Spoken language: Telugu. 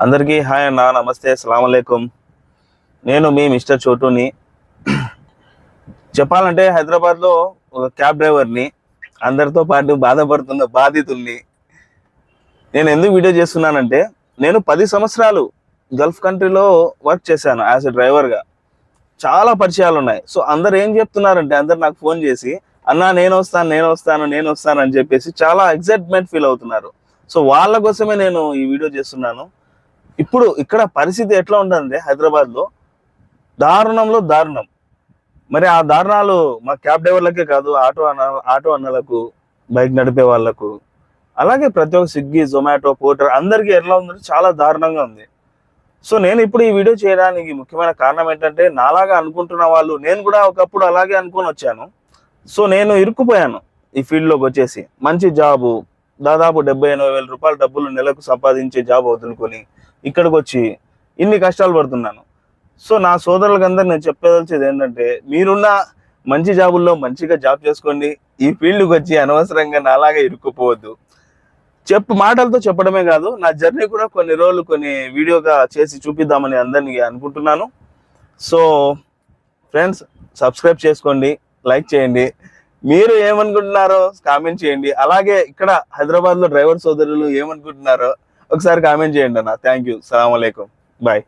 అందరికీ హాయ్ అన్న, నమస్తే, అస్సలాము అలైకుం. నేను మీ మిస్టర్ చోటుని. చెప్పాలంటే హైదరాబాద్లో ఒక క్యాబ్ డ్రైవర్ని, అందరితో పాటు బాధపడుతున్న బాధితుల్ని. నేను ఎందుకు వీడియో చేస్తున్నానంటే, నేను 10 సంవత్సరాలు గల్ఫ్ కంట్రీలో వర్క్ చేశాను యాజ్ ఎ డ్రైవర్గా. చాలా పరిచయాలు ఉన్నాయి. సో అందరు ఏం చెప్తున్నారంటే, అందరు నాకు ఫోన్ చేసి అన్నా నేను వస్తాను అని చెప్పేసి చాలా ఎక్సైట్మెంట్ ఫీల్ అవుతున్నారు. సో వాళ్ళ కోసమే నేను ఈ వీడియో చేస్తున్నాను. ఇప్పుడు ఇక్కడ పరిస్థితి ఎట్లా ఉంటుందంటే హైదరాబాద్లో దారుణంలో దారుణం. మరి ఆ దారుణాలు మా క్యాబ్ డ్రైవర్లకే కాదు, ఆటో అన్నలకు, బైక్ నడిపే వాళ్ళకు, అలాగే ప్రతి ఒక్క స్విగ్గీ, జొమాటో, పోర్టర్ అందరికీ ఎట్లా ఉందంటే చాలా దారుణంగా ఉంది. సో నేను ఇప్పుడు ఈ వీడియో చేయడానికి ముఖ్యమైన కారణం ఏంటంటే, నాలాగా అనుకుంటున్న వాళ్ళు, నేను కూడా ఒకప్పుడు అలాగే అనుకొని వచ్చాను. సో నేను ఇరుక్కుపోయాను ఈ ఫీల్డ్లోకి వచ్చేసి. మంచి జాబు, దాదాపు 70-80 వేల రూపాయల డబ్బులు నెలకు సంపాదించే జాబ్ వదులుకొని ఇక్కడికి వచ్చి ఇన్ని కష్టాలు పడుతున్నాను. సో నా సోదరులకు అందరు నేను చెప్పదలిచేది ఏంటంటే, మీరున్న మంచి జాబుల్లో మంచిగా జాబ్ చేసుకోండి. ఈ ఫీల్డ్కి వచ్చి అనవసరంగా నాలాగా ఇరుక్కుపోవద్దు. మాటలతో చెప్పడమే కాదు, నా జర్నీ కూడా కొన్ని రోజులు కొన్ని వీడియోగా చేసి చూపిద్దామని అందరినీ అనుకుంటున్నాను. సో ఫ్రెండ్స్, సబ్స్క్రైబ్ చేసుకోండి, లైక్ చేయండి. మీరు ఏమనుకుంటున్నారో కామెంట్ చేయండి. అలాగే ఇక్కడ హైదరాబాద్లో డ్రైవర్ సోదరులు ఏమనుకుంటున్నారో ఒకసారి కామెంట్ చేయండి అన్న. Thank you. సలాం అలైకుం. బాయ్.